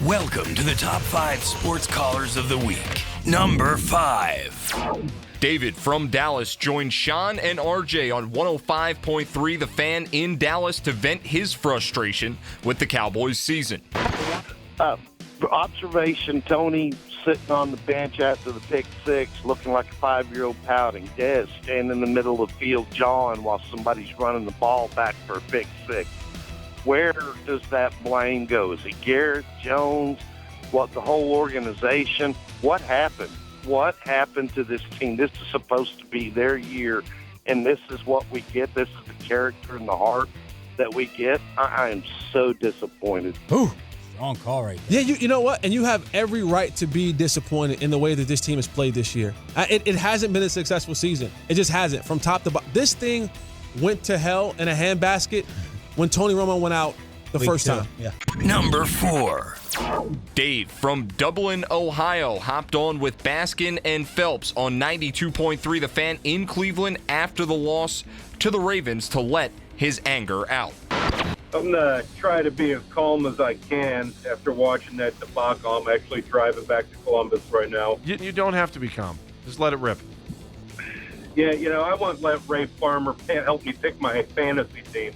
Welcome to the top 5 sports callers of the week. Number 5. David from Dallas joined Sean and RJ on 105.3 The Fan in Dallas to vent his frustration with the Cowboys season. Observation, Tony sitting on the bench after the pick six, looking like a 5-year-old pouting. Dez standing in the middle of the field jawing while somebody's running the ball back for a pick six. Where does that blame go? Is it Garrett, Jones, the whole organization? What happened? What happened to this team? This is supposed to be their year, and this is what we get. This is the character and the heart that we get. I am so disappointed. Ooh, strong call right there. Yeah, you know what? And you have every right to be disappointed in the way that this team has played this year. It hasn't been a successful season. It just hasn't. From top to bottom. This thing went to hell in a handbasket when Tony Romo went out the first time. Yeah. Number 4. Dave from Dublin, Ohio hopped on with Baskin and Phelps on 92.3 The Fan in Cleveland after the loss to the Ravens to let his anger out. I'm going to try to be as calm as I can after watching that debacle. I'm actually driving back to Columbus right now. You don't have to be calm. Just let it rip. Yeah, I want to let Ray Farmer help me pick my fantasy team.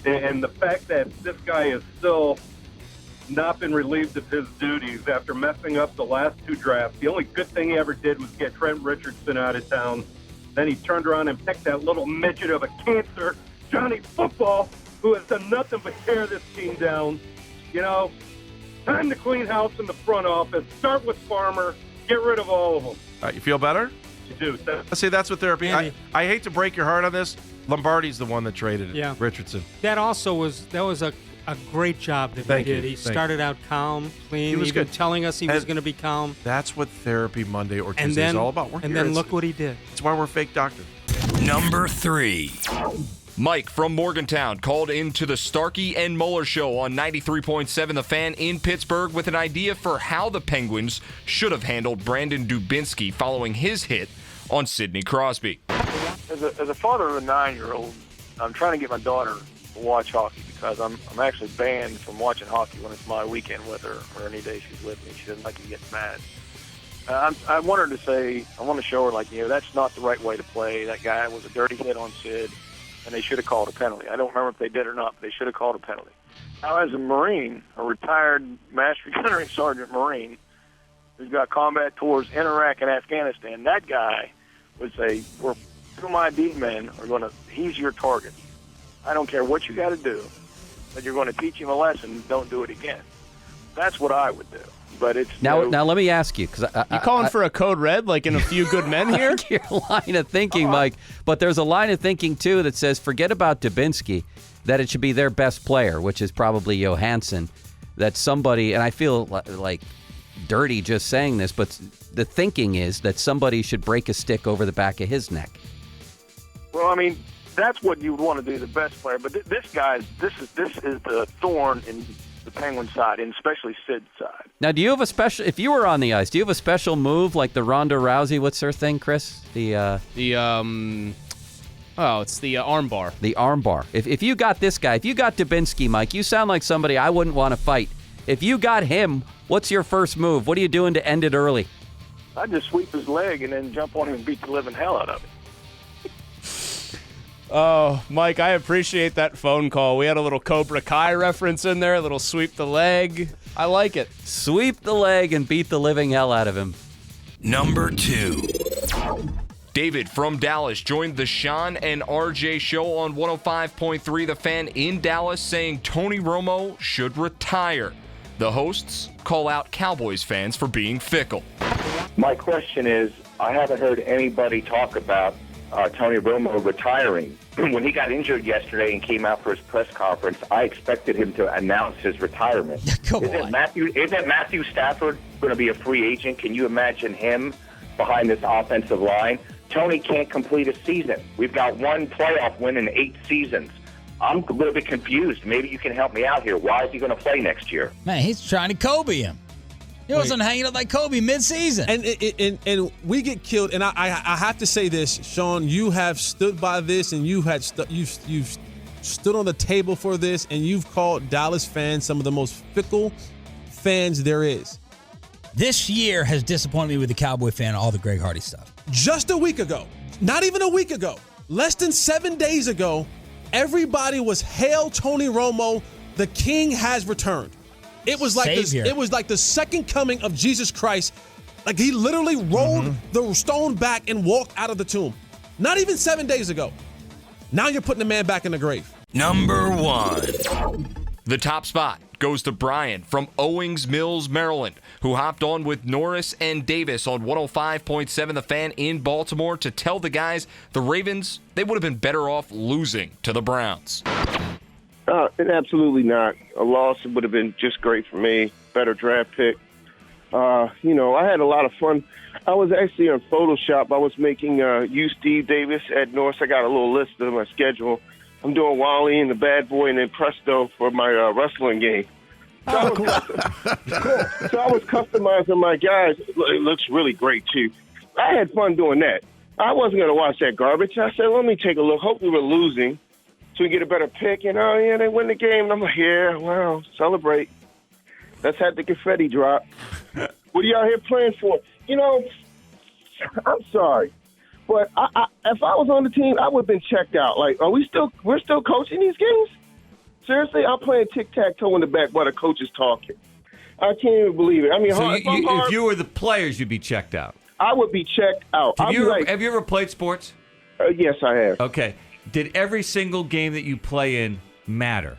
And the fact that this guy is still not been relieved of his duties after messing up the last 2 drafts. The only good thing he ever did was get Trent Richardson out of town. Then he turned around and picked that little midget of a cancer, Johnny Football, who has done nothing but tear this team down. Time to clean house in the front office. Start with Farmer. Get rid of all of them. All right, you feel better? You do. See, that's what therapy. I hate to break your heart on this. Lombardi's the one that traded Richardson. That was a great job that he did. He started out calm, clean. He was even good. telling us he was going to be calm. That's what Therapy Monday or Tuesday is all about. Look what he did. That's why we're fake doctors. Number 3. Mike from Morgantown called into the Starkey and Muller show on 93.7 The Fan in Pittsburgh with an idea for how the Penguins should have handled Brandon Dubinsky following his hit on Sidney Crosby. As a father of a 9-year-old, I'm trying to get my daughter to watch hockey because I'm actually banned from watching hockey when it's my weekend with her or any day she's with me. She doesn't like to get mad. I want her to say, I want to show her, that's not the right way to play. That guy was a dirty hit on Sid, and they should have called a penalty. I don't remember if they did or not, but they should have called a penalty. Now, as a Marine, a retired Master Gunnery Sergeant Marine, who's got combat tours in Iraq and Afghanistan, that guy would say, two of my D men are he's your target. I don't care what you got to do, but you're going to teach him a lesson. Don't do it again. That's what I would do. But it's now let me ask you, because you calling for a code red like in A Few Good Men here? I like your line of thinking, Mike, but there's a line of thinking too that says forget about Dubinsky, that it should be their best player, which is probably Johansson. That somebody, and I feel like dirty just saying this, but the thinking is that somebody should break a stick over the back of his neck. Well, I mean, that's what you would want to do, the best player. But this is the thorn in the Penguin side, and especially Sid's side. Now, do you have a special? If you were on the ice, do you have a special move like the Ronda Rousey? What's her thing, Chris? It's the arm bar. The arm bar. If you got this guy, if you got Dubinsky, Mike, you sound like somebody I wouldn't want to fight. If you got him, what's your first move? What are you doing to end it early? I'd just sweep his leg and then jump on him and beat the living hell out of him. Oh, Mike, I appreciate that phone call. We had a little Cobra Kai reference in there, a little sweep the leg. I like it. Sweep the leg and beat the living hell out of him. Number 2. David from Dallas joined the Sean and RJ show on 105.3 The Fan in Dallas saying Tony Romo should retire. The hosts call out Cowboys fans for being fickle. My question is, I haven't heard anybody talk about Tony Romo retiring. When he got injured yesterday and came out for his press conference, I expected him to announce his retirement. Isn't Matthew Stafford going to be a free agent? Can you imagine him behind this offensive line? Tony can't complete a season. We've got one playoff win in 8 seasons. I'm a little bit confused. Maybe you can help me out here. Why is he going to play next year? Man, he's trying to Kobe him. He wasn't hanging up like Kobe mid-season. And we get killed. And I have to say this, Sean, you have stood by this, and you've stood on the table for this, and you've called Dallas fans some of the most fickle fans there is. This year has disappointed me with the Cowboy fan, all the Greg Hardy stuff. Just a week ago, not even a week ago, less than 7 days ago, everybody was hail Tony Romo, the king has returned. It was like it was like the second coming of Jesus Christ. Like he literally rolled the stone back and walked out of the tomb. Not even 7 days ago. Now you're putting the man back in the grave. Number 1. The top spot goes to Brian from Owings Mills, Maryland, who hopped on with Norris and Davis on 105.7 The Fan in Baltimore to tell the guys the Ravens, they would have been better off losing to the Browns. Absolutely not. A loss would have been just great for me. Better draft pick. I had a lot of fun. I was actually on Photoshop. I was making you, Steve Davis, Ed Norris. I got a little list of my schedule. I'm doing Wally and the Bad Boy and then Presto for my wrestling game. So I was customizing my guys. It looks really great, too. I had fun doing that. I wasn't going to watch that garbage. I said, let me take a look. Hopefully we're losing so we get a better pick. And, they win the game. And I'm like, yeah, wow, celebrate. Let's have the confetti drop. What are y'all here playing for? I'm sorry. But if I was on the team, I would have been checked out. Like, we're still coaching these games? Seriously, I'm playing tic-tac-toe in the back while the coach is talking. I can't even believe it. I mean, if you were the players, you'd be checked out. I would be checked out. Have you ever played sports? Yes, I have. Okay. Did every single game that you play in matter?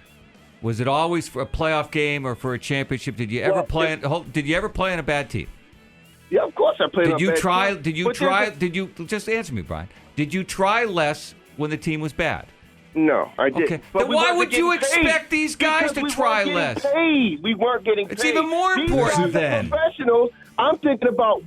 Was it always for a playoff game or for a championship? Did you ever play in a bad team? Yeah, of course I played. Did you just answer me, Brian? Did you try less when the team was bad? No, I didn't. Okay. Then why would you expect these guys to try less? We weren't getting paid. It's even more important then. Professionals. I'm thinking about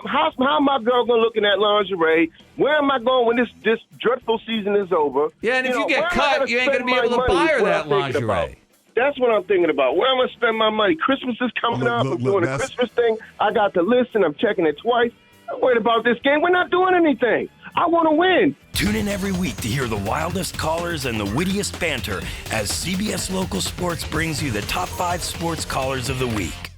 how my girl gonna look in that lingerie? Where am I going when this dreadful season is over? Yeah, and if you get cut, you ain't gonna be able to buy her that lingerie. That's what I'm thinking about. Where am I going to spend my money? Christmas is coming up. I'm doing a Christmas thing. I got the list, and I'm checking it twice. I'm worried about this game. We're not doing anything. I want to win. Tune in every week to hear the wildest callers and the wittiest banter as CBS Local Sports brings you the top 5 sports callers of the week.